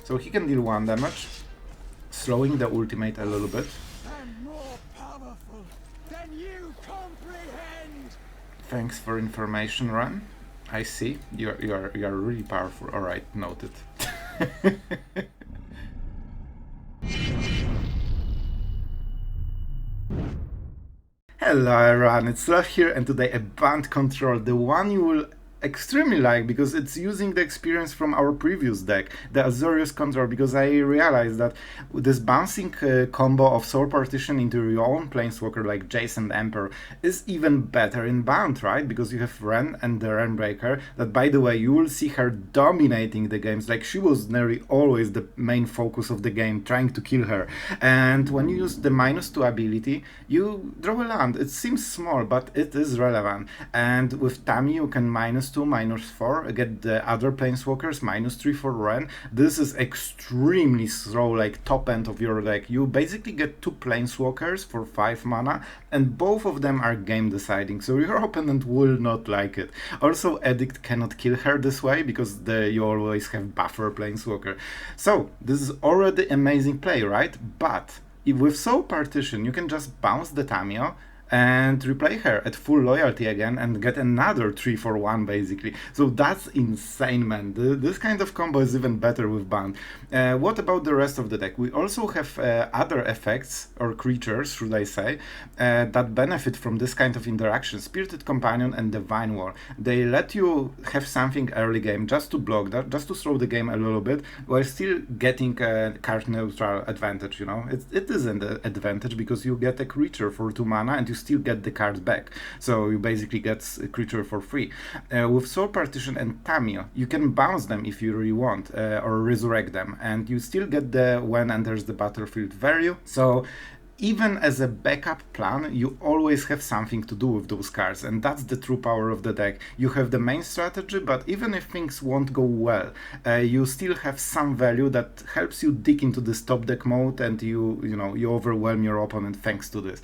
So he can deal 1 damage, slowing the ultimate a little bit. I'm more powerful than you comprehend. Thanks for information, Wrenn. I see. You are really powerful. Alright, noted. Hello everyone, it's Sloth here, and today a Bant Control, the one you will extremely like because it's using the experience from our previous deck, the Azorius Control, because I realized that this bouncing combo of Soul Partition into your own Planeswalker like Jace and Emperor is even better in Bant, right? Because you have Wrenn and the Wrenn Breaker, that by the way, you will see her dominating the games, like she was nearly always the main focus of the game, trying to kill her. And when you use the -2 ability, you draw a land. It seems small, but it is relevant. And with Tammy, you can -2, -4, get the other Planeswalkers, -3 for Wrenn. This is extremely slow, like top end of your deck. You basically get 2 Planeswalkers for 5 mana, and both of them are game deciding, so your opponent will not like it. Also, Edict cannot kill her this way, because you always have buffer Planeswalker. So, this is already amazing play, right? But with Soul Partition, you can just bounce the Tamio and replay her at full loyalty again and get another 3 for 1 basically. So that's insane, man. This kind of combo is even better with Bant. What about the rest of the deck? We also have other effects, or creatures should I say, that benefit from this kind of interaction. Spirited Companion and the Vinewall. They let you have something early game just to block that, just to slow the game a little bit, while still getting a card neutral advantage, you know. It is an advantage because you get a creature for 2 mana and you still get the card back, so you basically get a creature for free. With Soul Partition and Tamio, you can bounce them if you really want, or resurrect them, and you still get the when enters the battlefield value. So even as a backup plan, you always have something to do with those cards, and that's the true power of the deck. You have the main strategy, but even if things won't go well, you still have some value that helps you dig into this top deck mode, and you overwhelm your opponent thanks to this.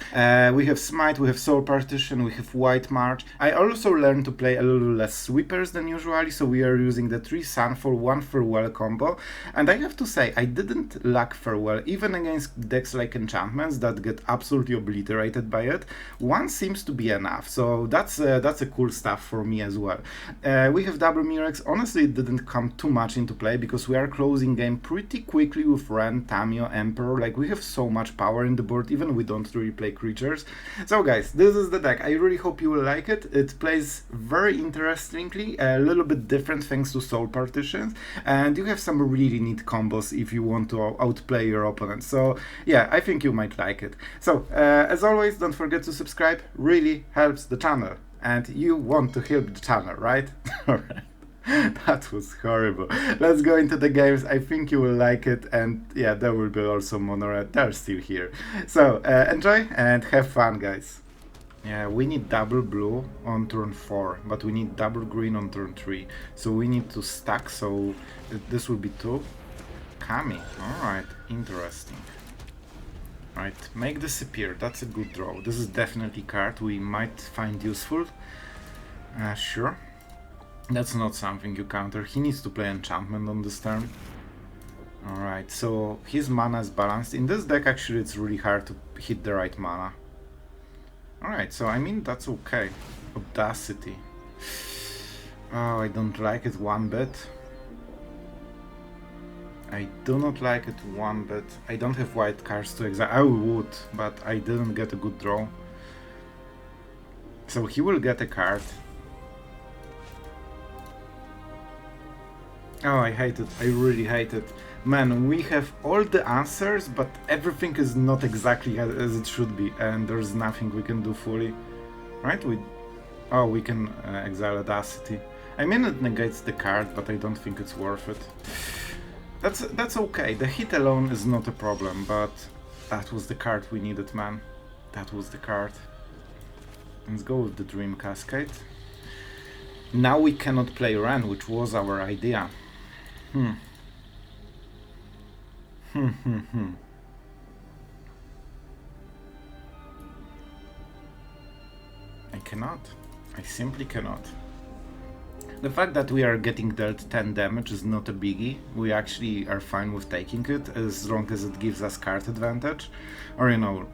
We have Smite, we have Soul Partition, we have White March. I also learned to play a little less sweepers than usually, so we are using the 3 Sunfall, 1 Farewell combo, and I have to say, I didn't lack Farewell, even against decks like Enchantments that get absolutely obliterated by it. 1 seems to be enough, so that's a cool stuff for me as well. We have double Mirrex. Honestly, it didn't come too much into play because we are closing game pretty quickly with Wrenn, Tamio, Emperor. Like, we have so much power in the board, even we don't really play creatures. So guys, this is the deck. I really hope you will like it. It plays very interestingly, a little bit different thanks to Soul Partitions, and you have some really neat combos if you want to outplay your opponent. So yeah, I think you might like it. So, as always, don't forget to subscribe, really helps the channel, and you want to help the channel, right? Alright, that was horrible. Let's go into the games. I think you will like it, and yeah, there will be also Monored, they're still here. So, enjoy and have fun, guys. Yeah, we need double blue on turn 4, but we need double green on turn 3. So we need to stack, so this will be 2. Kami, alright, interesting. Right, make this appear, that's a good draw. This is definitely a card we might find useful. Sure. That's not something you counter. He needs to play enchantment on this turn. Alright, so his mana is balanced. In this deck actually it's really hard to hit the right mana. Alright, so I mean that's okay. Audacity. Oh, I don't like it one bit. I do not like it one bit. I don't have white cards to exile. I would, but I didn't get a good draw. So he will get a card. Oh, I hate it. I really hate it. Man, we have all the answers, but everything is not exactly as it should be, and there's nothing we can do fully. Right? We can exile Audacity. I mean, it negates the card, but I don't think it's worth it. That's okay. The hit alone is not a problem, but that was the card we needed, man. That was the card. Let's go with the Dream Cascade. Now we cannot play Wrenn, which was our idea. I cannot. I simply cannot. The fact that we are getting dealt 10 damage is not a biggie. We actually are fine with taking it as long as it gives us card advantage, or you know,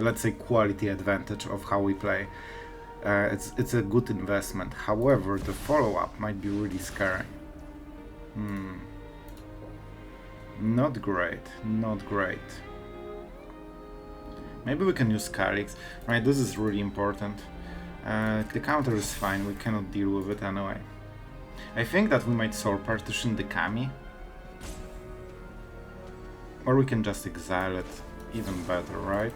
let's say quality advantage of how we play. It's a good investment. However, the follow-up might be really scary. Not great, not great. Maybe we can use Calyx. Right, this is really important. The counter is fine, we cannot deal with it anyway. I think that we might Soul Partition the Kami. Or we can just exile it, even better, right?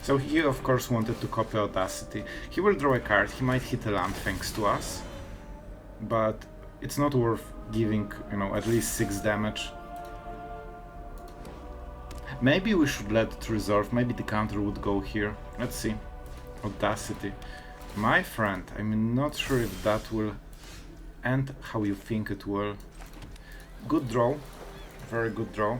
So he of course wanted to copy Audacity. He will draw a card, he might hit a land thanks to us. But it's not worth giving, you know, at least 6 damage. Maybe we should let it resolve, maybe the counter would go here. Let's see. Audacity. My friend, I'm not sure if that will end how you think it will. Good draw. Very good draw.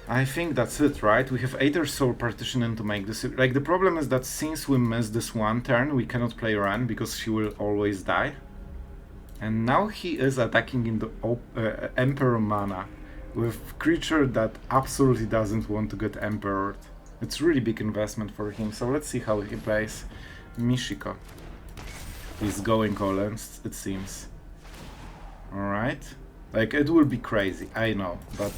I think that's it, right? We have either Soul Partition in to make this... Like, the problem is that since we missed this one turn, we cannot play Wrenn because she will always die. And now he is attacking in the Emperor mana with creature that absolutely doesn't want to get Emperored. It's really big investment for him, so let's see how he plays. Mishiko. He's going all in, it seems. Alright. Like, it will be crazy, I know, but...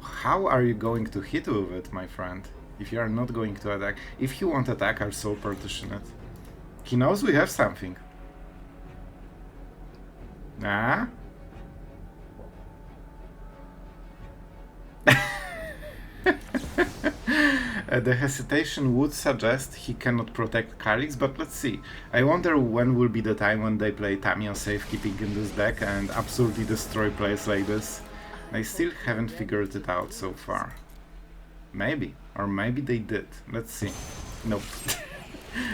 how are you going to hit with it, my friend? If you are not going to attack. If he won't attack, I'll Soul Partition it. He knows we have something. Ah? The hesitation would suggest he cannot protect Calyx, but let's see. I wonder when will be the time when they play Tamiya Safekeeping in this deck and absolutely destroy plays like this. I still haven't figured it out so far. Maybe. Or maybe they did. Let's see. Nope.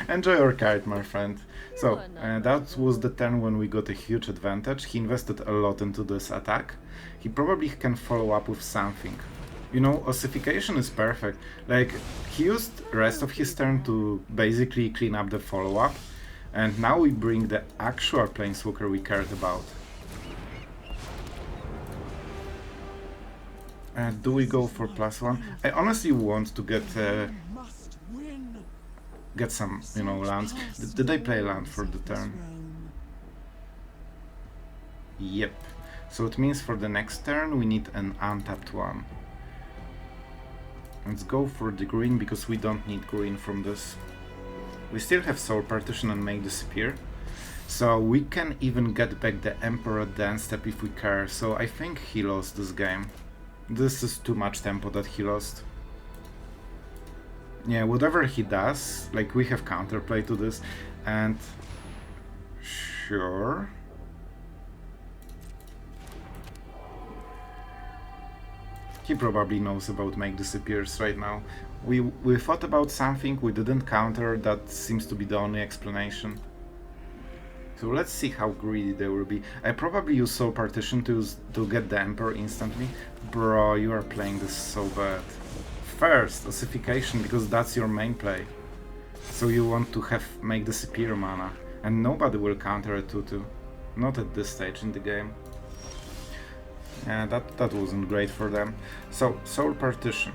Enjoy your card, my friend. So, that was the turn when we got a huge advantage. He invested a lot into this attack. He probably can follow up with something. You know, ossification is perfect. Like, he used the rest of his turn to basically clean up the follow-up. And now we bring the actual Planeswalker we cared about. Do we go for +1? I honestly want to get some, you know, lands. Did I play land for the turn? Yep. So it means for the next turn we need an untapped one. Let's go for the green because we don't need green from this. We still have Soul Partition and Make Disappear. So we can even get back the Emperor Dance Step if we care. So I think he lost this game. This is too much tempo that he lost. Yeah, whatever he does, like, we have counterplay to this, and... Sure... He probably knows about Make Disappears right now. We thought about something, we didn't counter, that seems to be the only explanation. So let's see how greedy they will be. I probably use Soul Partition to get the Emperor instantly. Bro, you are playing this so bad. First, ossification, because that's your main play. So you want to have Make Disappear mana. And nobody will counter a 2-2. Not at this stage in the game. Yeah, that wasn't great for them. So, Soul Partition.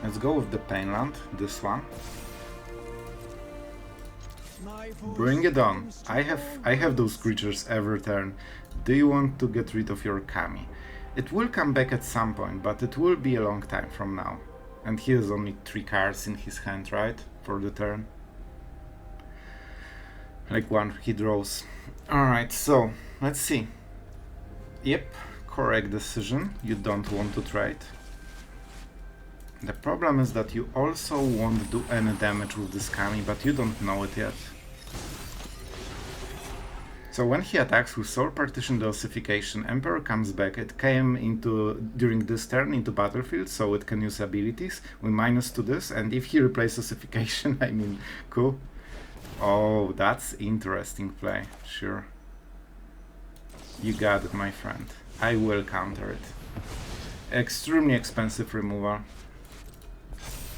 Let's go with the Painland, this one. Bring it on. I have those creatures every turn. Do you want to get rid of your Kami? It will come back at some point, but it will be a long time from now. And he has only 3 cards in his hand, right? For the turn. Like one he draws. Alright, so let's see. Yep, correct decision. You don't want to trade. The problem is that you also won't do any damage with this Kami, but you don't know it yet. So when he attacks with Soul Partition the ossification, Emperor comes back. It came into during this turn into battlefield, so it can use abilities. We -2 this, and if he replaces ossification, I mean, cool. Oh, that's interesting play, sure. You got it, my friend. I will counter it. Extremely expensive removal.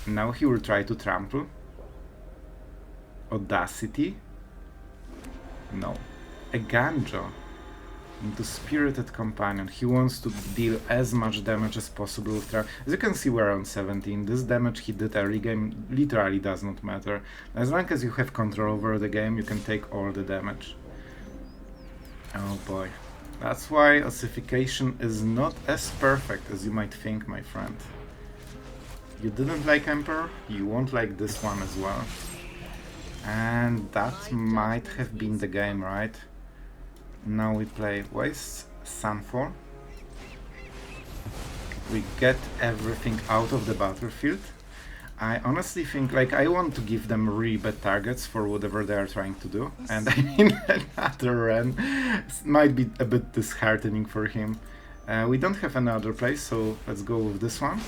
Now he will try to trample. Audacity. No. A Ganjo into Spirited Companion. He wants to deal as much damage as possible with As you can see, we're on 17. This damage he did early game literally does not matter. As long as you have control over the game, you can take all the damage. Oh boy. That's why ossification is not as perfect as you might think, my friend. You didn't like Emperor, you won't like this one as well. And that might have been the game, right? Now we play Waste, Sunfall. We get everything out of the battlefield. I honestly think, like, I want to give them really bad targets for whatever they are trying to do. And I mean, another Wrenn might be a bit disheartening for him. We don't have another place, so let's go with this one.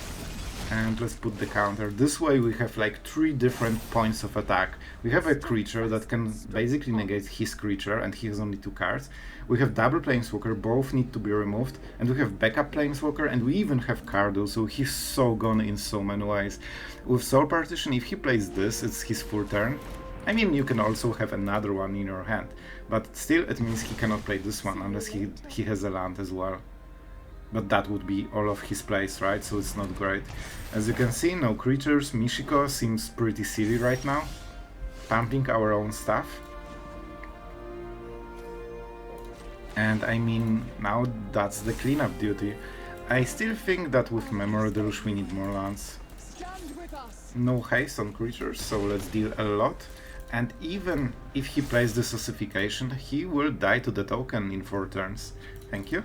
And let's put the counter. This way we have like 3 different points of attack. We have a creature that can basically negate his creature, and he has only 2 cards. We have double Planeswalker, both need to be removed. And we have backup Planeswalker, and we even have Cardo, so he's so gone in so many ways. With Soul Partition, if he plays this, it's his full turn. I mean, you can also have another one in your hand, but still it means he cannot play this one unless he has a land as well. But that would be all of his plays, right? So it's not great. As you can see, no creatures. Michiko seems pretty silly right now. Pumping our own stuff. And I mean, now that's the cleanup duty. I still think that with Memory Deluge we need more lands. No haste on creatures, so let's deal a lot. And even if he plays this ossification, he will die to the token in 4 turns. Thank you.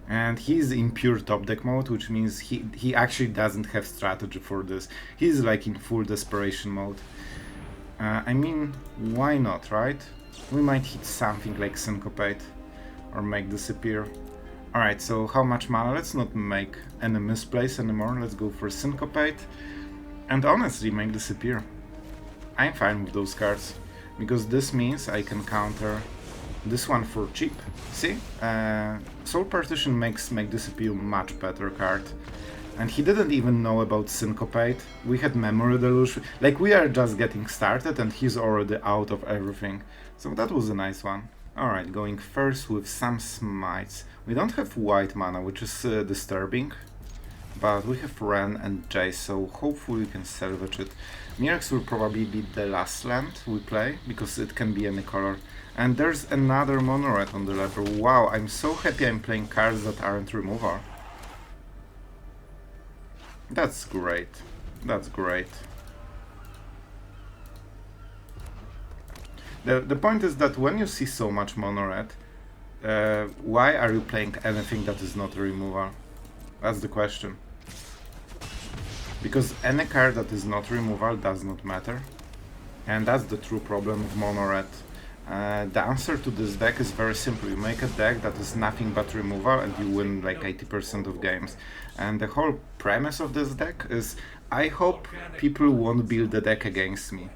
And he's in pure top deck mode, which means he actually doesn't have strategy for this. He's like in full desperation mode. I mean, why not, right? We might hit something like Syncopate or make disappear. Alright, so how much mana? Let's not make any misplays anymore. Let's go for Syncopate and honestly make disappear. I'm fine with those cards, because this means I can counter this one for cheap. See? Soul Partition makes Make Disappear much better card. And he didn't even know about Syncopate. We had Memory Deluge. Like, we are just getting started and he's already out of everything. So that was a nice one. Alright, going first with some Smites. We don't have white mana, which is disturbing. But we have Wrenn and Jace, so hopefully we can salvage it. Mirrex will probably be the last land we play, because it can be any color. And there's another mono red on the lever. Wow, I'm so happy I'm playing cards that aren't removal. That's great. That's great. The point is that when you see so much mono red, why are you playing anything that is not a removal? That's the question. Because any card that is not removal does not matter. And that's the true problem of mono red. The answer to this deck is very simple. You make a deck that is nothing but removal and you win like 80% of games. And the whole premise of this deck is, I hope people won't build the deck against me.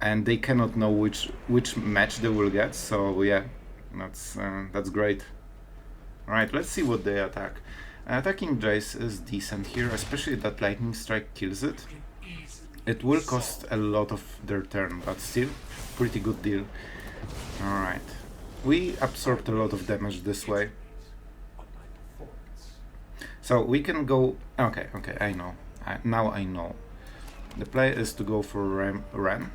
And they cannot know which match they will get, so yeah, that's great. Alright, let's see what they attack. Attacking Jace is decent here, especially that Lightning Strike kills it. It will cost a lot of their turn, but still, pretty good deal. Alright. We absorbed a lot of damage this way. So we can go... Okay, I know. Now I know. The play is to go for Wrenn.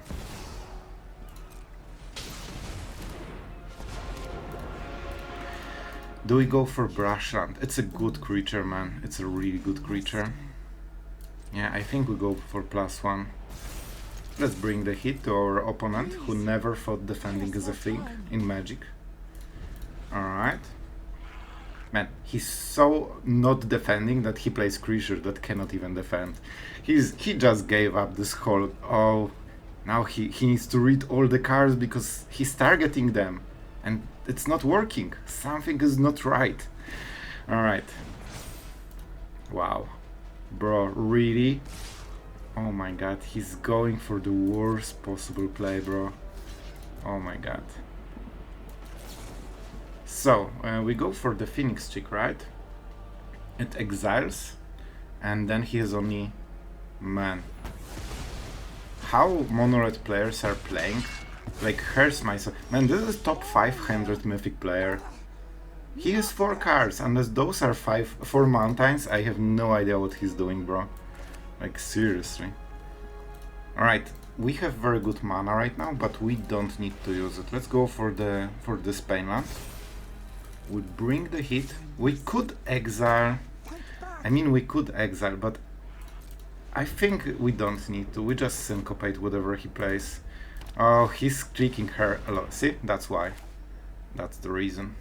Do we go for Brushland? It's a good creature, man. It's a really good creature. Yeah, I think we go for +1. Let's bring the hit to our opponent, who never thought defending is a thing in Magic. Alright. Man, he's so not defending that he plays creature that cannot even defend. He just gave up this whole... Oh, now he needs to read all the cards because he's targeting them. And it's not working. Something is not right. Alright. Wow. Bro, really? Oh my god, he's going for the worst possible play, bro. Oh my god. So, we go for the Phoenix chick, right? It exiles, and then he has only... Man. How mono-red players are playing? Like, hurts myself. Man, this is top 500 Mythic player. He has 4 cards, unless those are 4 mountains, I have no idea what he's doing, bro. Like, seriously. Alright, we have very good mana right now, but we don't need to use it. Let's go for this Painland. We bring the hit. We could exile. I mean, we could exile, but I think we don't need to. We just syncopate whatever he plays. Oh, he's tricking her a lot. See? That's why. That's the reason.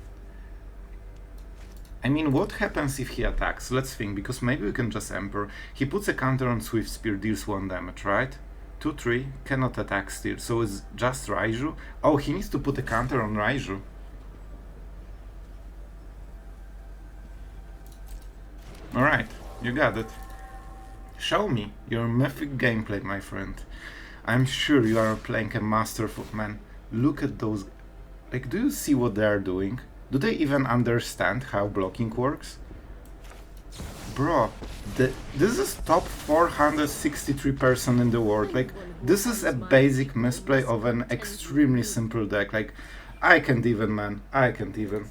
I mean, what happens if he attacks? Let's think, because maybe we can just Emperor. He puts a counter on Swift Spear, deals 1 damage, right? 2-3, cannot attack still, so it's just Raiju. Oh, he needs to put a counter on Raiju. Alright, you got it. Show me your Mythic gameplay, my friend. I'm sure you are playing a masterful... Man, look at those... Like, do you see what they are doing? Do they even understand how blocking works? Bro, this is top 463 person in the world. Like, this is a basic misplay of an extremely simple deck. Like, I can't even, man. I can't even.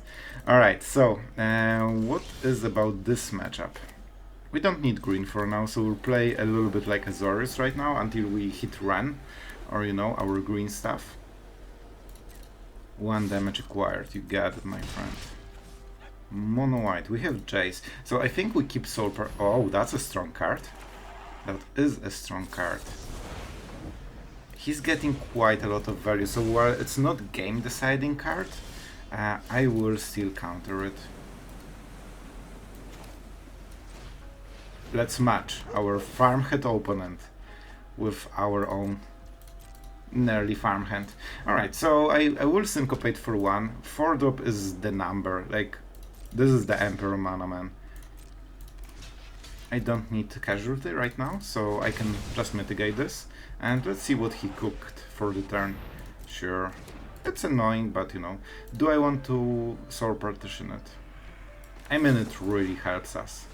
Alright, so, what is about this matchup? We don't need green for now, so we'll play a little bit like Azorius right now until we hit Wrenn, or, you know, our green stuff. 1 damage acquired, you got it, my friend. Mono white, we have Jace, so I think we keep Soul Partition. Oh, that's a strong card. That is a strong card. He's getting quite a lot of value, so while it's not game deciding card, I will still counter it. Let's match our farmhead opponent with our own nearly farmhand. Alright, so I will syncopate for 1. 4-drop is the number, like, this is the Emperor mana, man. I don't need casualty right now, so I can just mitigate this. And let's see what he cooked for the turn. Sure, it's annoying, but you know. Do I want to Soul Partition it? I mean, it really helps us.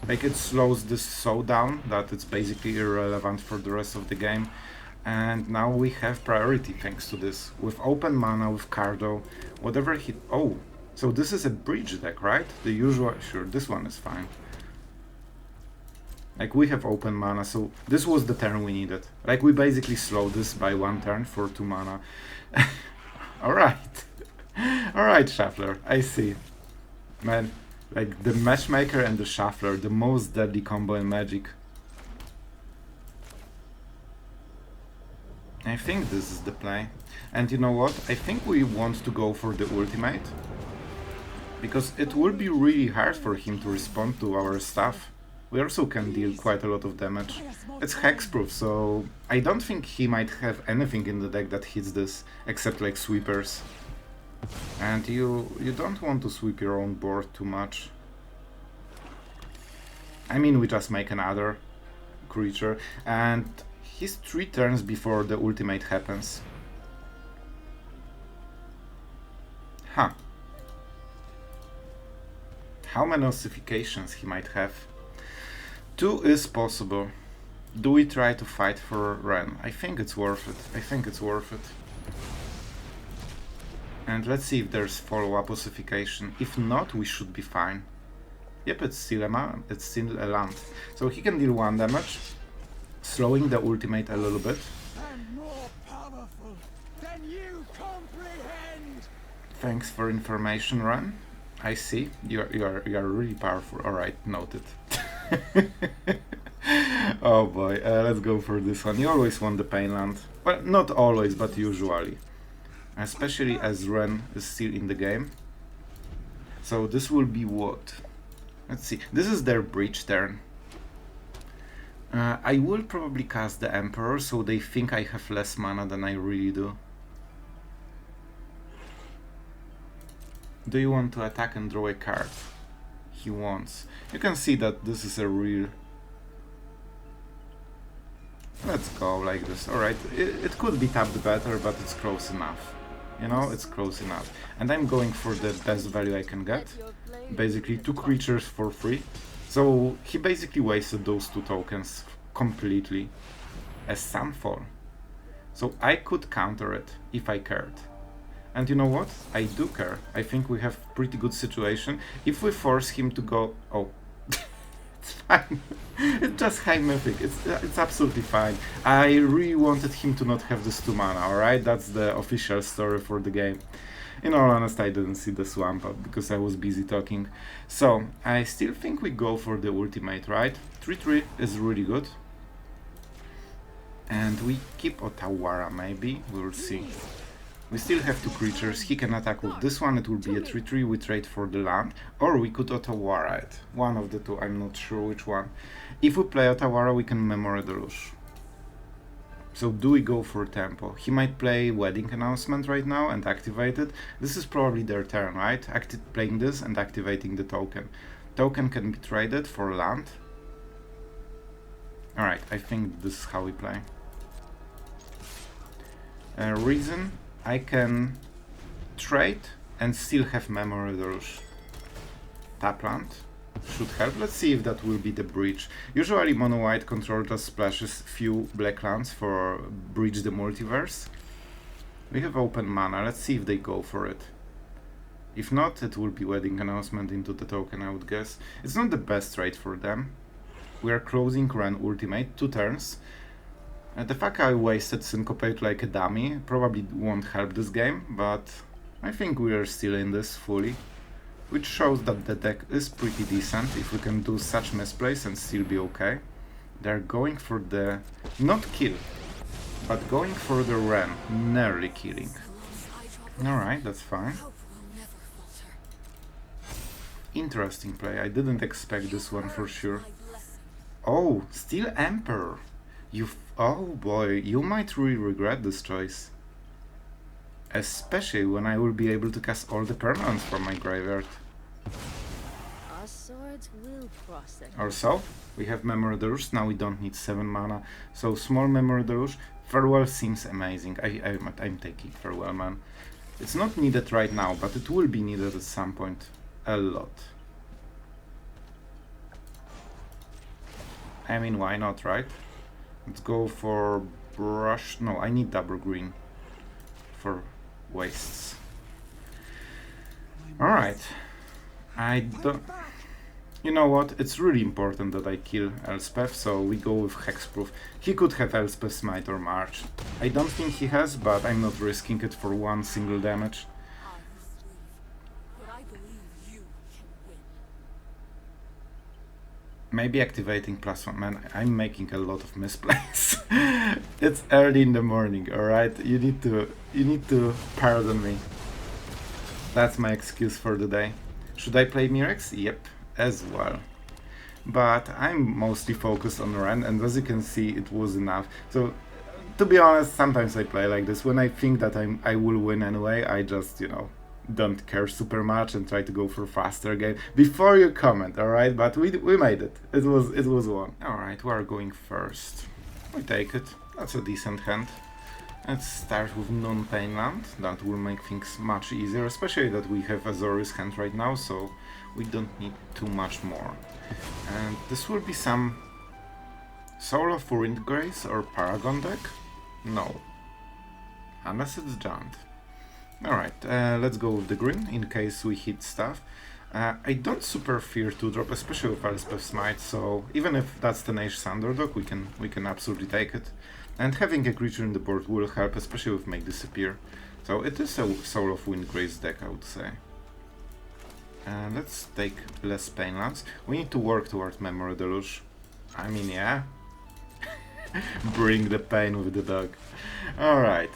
Like, it slows this so down that it's basically irrelevant for the rest of the game. And now we have priority thanks to this. With open mana, with Cardo, whatever he... Oh, so this is a bridge deck, right? The usual... Sure, this one is fine. Like, we have open mana, so this was the turn we needed. Like, we basically slowed this by 1 turn for 2 mana. Alright. Alright, Shuffler, I see. Man, like, the Matchmaker and the Shuffler, the most deadly combo in Magic. I think this is the play. And you know what? I think we want to go for the ultimate. Because it will be really hard for him to respond to our stuff. We also can deal quite a lot of damage. It's hexproof, so I don't think he might have anything in the deck that hits this, except like sweepers. And you don't want to sweep your own board too much. I mean, we just make another creature, and he's 3 turns before the ultimate happens. Huh. How many ossifications he might have? 2 is possible. Do we try to fight for Wrenn? I think it's worth it. I think it's worth it. And let's see if there's follow-up ossification. If not, we should be fine. Yep, it's still a land. So he can deal 1 damage, slowing the ultimate a little bit. And more powerful than you comprehend. Thanks for information, Wrenn. I see. You are really powerful. Alright, noted. Oh boy, let's go for this one. You always want the Painland. Well, not always, but usually. Especially as Wrenn is still in the game. So this will be what? Let's see. This is their bridge turn. I will probably cast the Emperor, so they think I have less mana than I really do. Do you want to attack and draw a card? He wants. You can see that this is a real... Let's go like this. Alright, it could be tapped better, but it's close enough. You know, it's close enough. And I'm going for the best value I can get. Basically 2 creatures for free. So he basically wasted those 2 tokens completely as Sunfall. So I could counter it if I cared. And you know what? I do care. I think we have pretty good situation. If we force him to go... Oh, it's fine. It's just high Mythic. It's absolutely fine. I really wanted him to not have this 2 mana, alright? That's the official story for the game. In all honesty, I didn't see the swamp up because I was busy talking. So, I still think we go for the ultimate, right? 3-3 is really good. And we keep Otawara, maybe? We'll see. We still have 2 creatures. He can attack with this one. It will be a 3-3. We trade for the land. Or we could Otawara it. One of the 2. I'm not sure which one. If we play Otawara, we can Memory Deluge. So do we go for tempo? He might play Wedding Announcement right now and activate it. This is probably their turn, right? Playing this and activating the token. Token can be traded for land. Alright, I think this is how we play. Reason, I can trade and still have Memory Deluge. Tap land. Should help. Let's see if that will be the breach. Usually mono white control just splashes few black lands for breach the multiverse. We have open mana. Let's see if they go for it. If not, it will be Wedding Announcement into the token, I would guess. It's not the best trade for them. We are closing Wrenn ultimate, 2 turns. The fact I wasted Syncopate like a dummy probably won't help this game, but I think we are still in this fully. Which shows that the deck is pretty decent if we can do such misplays and still be okay. They're going for the... not kill, but going for the Wrenn, nearly killing. Alright, that's fine. Interesting play, I didn't expect this one for sure. Oh, still Emperor! Oh boy, you might really regret this choice. Especially when I will be able to cast all the permanents from my graveyard. Our swords will cross it. Or so, we have Memory Deluge, now we don't need 7 mana. So small Memory Deluge, Farewell seems amazing. I'm taking Farewell, man. It's not needed right now, but it will be needed at some point. A lot. I mean, why not, right? Let's go for brush. No, I need double green for wastes. Alright. I don't... You know what? It's really important that I kill Elspeth, so we go with Hexproof. He could have Elspeth Smite or March. I don't think he has, but I'm not risking it for 1 single damage. Maybe activating +1. Man, I'm making a lot of misplays. It's early in the morning, alright? You need to pardon me. That's my excuse for the day. Should I play Mirrex? Yep, as well. But I'm mostly focused on Wrenn, and as you can see, it was enough. So, to be honest, sometimes I play like this. When I think that I will win anyway, I just, you know, don't care super much and try to go for faster game before you comment, alright? But we made it. It was one. Alright, we are going first. We take it. That's a decent hand. Let's start with non-pain land. That will make things much easier, especially that we have Azorius hand right now, so we don't need too much more. And this will be some Soul of Windgrace or Paragon deck? No. Unless it's Giant. Alright, let's go with the green, in case we hit stuff. I don't super fear 2-drop, especially with Elspeth Smite, so even if that's Tenacious Underdog, we can absolutely take it. And having a creature in the board will help, especially with Make Disappear. So it is a Soul of Windgrace deck, I would say. Let's take less pain lands. We need to work towards Memory Deluge. I mean, yeah. Bring the pain with the dog. Alright.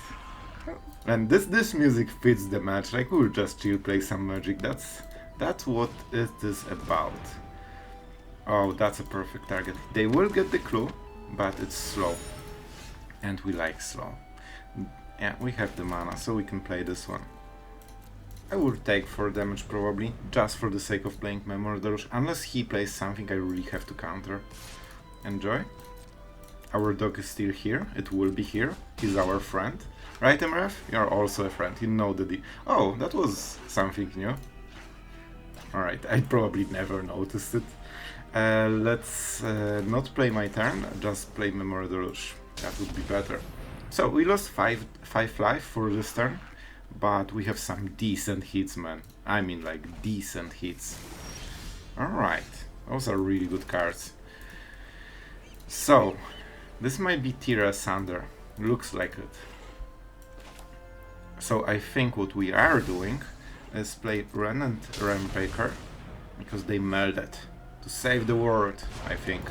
And this music fits the match, like we'll just chill, play some Magic, that's what it is about. Oh, that's a perfect target. They will get the clue, but it's slow. And we like slow. Yeah, we have the mana, so we can play this one. I will take 4 damage probably, just for the sake of playing Memory Deluge, unless he plays something I really have to counter. Enjoy. Our dog is still here, it will be here, he's our friend. Right, MRF? You're also a friend, you know the Oh, that was something new. Alright, I probably never noticed it. Let's not play my turn, just play Memory Deluge. That would be better. So we lost 5 life for this turn, but we have some decent hits, man. I mean, like, decent hits. Alright, those are really good cards. So, this might be Tira Sander. Looks like it. So I think what we are doing is play Wrenn and Rainbreaker, because they melded to save the world, I think.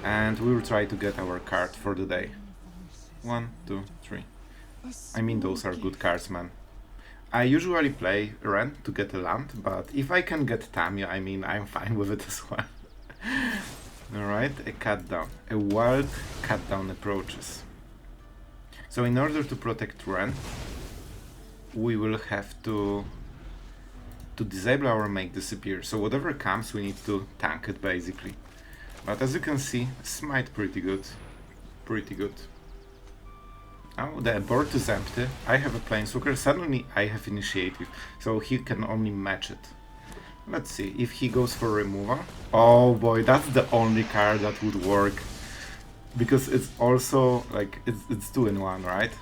And we will try to get our card for the day. 1, 2, 3. I mean, those are good cards, man. I usually play Wrenn to get a land, but if I can get Tamiya, I mean, I'm fine with it as well. Alright, a cut down. A wild cut down approaches. So in order to protect Wrenn, we will have to disable our Make Disappear. So whatever comes, we need to tank it, basically. But as you can see, Smite pretty good. Pretty good. Oh, the board is empty. I have a Planeswalker. Suddenly I have Initiative, so he can only match it. Let's see, if he goes for removal. Oh boy, that's the only card that would work. Because it's also, like, it's 2 in 1, right?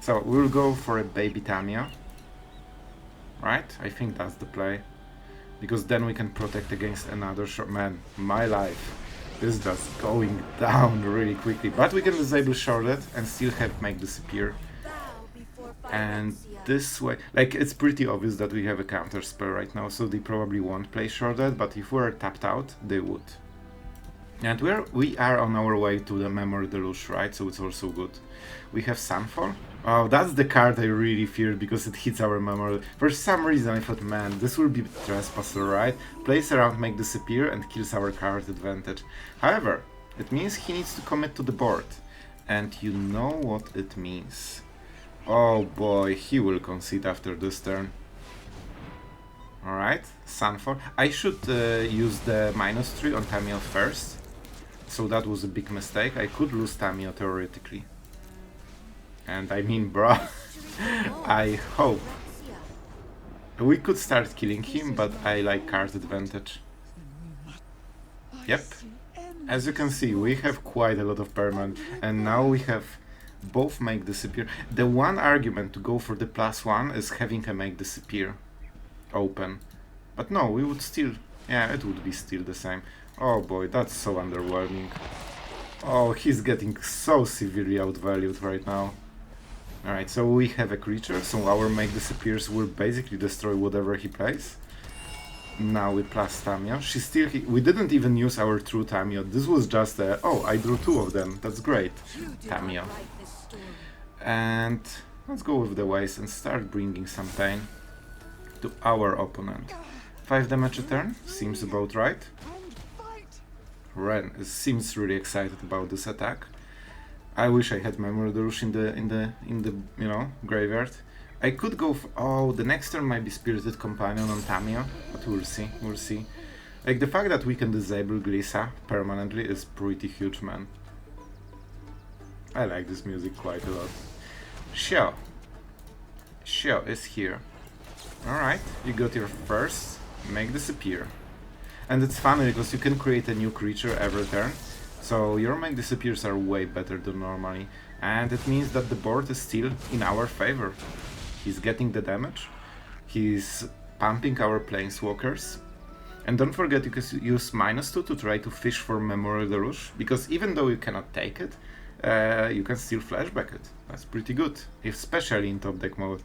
So we'll go for a baby Tamiya. Right? I think that's the play. Because then we can protect against another shot. Man, my life is just going down really quickly. But we can disable Sharded and still have Make Disappear. And this way, like, it's pretty obvious that we have a counter spell right now, so they probably won't play Sharded, but if we're tapped out, they would. And we are on our way to the Memory Deluge, right? So it's also good. We have Sunfall. Oh, that's the card I really feared because it hits our memory. For some reason I thought, man, this will be Trespasser, right? Plays around, Make Disappear and kills our card advantage. However, it means he needs to commit to the board. And you know what it means. Oh boy, he will concede after this turn. Alright, Sunfall. I should use the -3 on Tamiya first. So that was a big mistake. I could lose Tamiya theoretically. And I mean, bro, I hope. We could start killing him, but I like card advantage. Yep. As you can see, we have quite a lot of permanent, and now we have both Make Disappear. The one argument to go for the +1 is having a Make Disappear open. But no, we would still... yeah, it would be still the same. Oh boy, that's so underwhelming. Oh, he's getting so severely outvalued right now. Alright, so we have a creature, so our Make Disappears will basically destroy whatever he plays. Now we plus Tamiya. We didn't even use our true Tamiya. This was just a... oh, I drew 2 of them. That's great. Tamiya. And let's go with the waste and start bringing some pain to our opponent. 5 damage a turn, seems about right. Wrenn seems really excited about this attack. I wish I had Memory Deluge in the you know, graveyard. I could go for... oh, the next turn might be Spirited Companion on Tamiya, but we'll see, we'll see. Like, the fact that we can disable Glissa permanently is pretty huge, man. I like this music quite a lot. Shell. Shell is here. Alright, you got your first Make Disappear. And it's funny because you can create a new creature every turn. So your Make Disappears are way better than normally, and it means that the board is still in our favor. He's getting the damage, he's pumping our Planeswalkers, and don't forget you can use -2 to try to fish for Memory Deluge, because even though you cannot take it, you can still flashback it. That's pretty good, especially in top deck mode.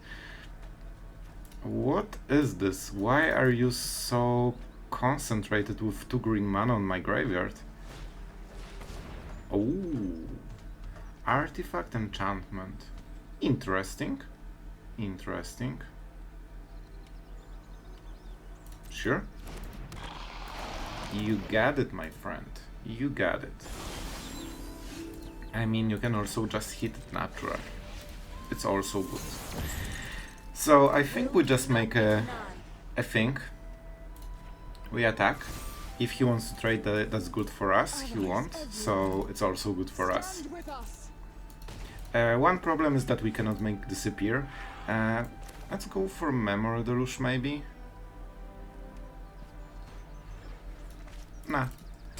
What is this? Why are you so concentrated with 2 green mana on my graveyard? Oh, artifact enchantment. Interesting. Interesting. Sure. You got it, my friend. You got it. I mean, you can also just hit it natural. It's also good. So I think we just make a thing. We attack. If he wants to trade, that's good for us. He won't, so it's also good for us. One problem is that we cannot Make Disappear. Let's go for Memory Deluge, maybe. Nah,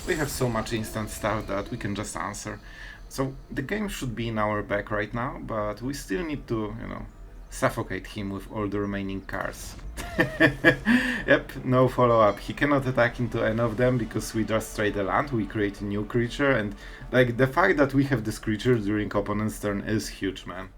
We have so much instant stuff that we can just answer. So the game should be in our back right now, but we still need to, you know, suffocate him with all the remaining cards. Yep, no follow-up. He cannot attack into any of them because we just trade a land, we create a new creature, and like the fact that we have this creature during opponent's turn is huge, man.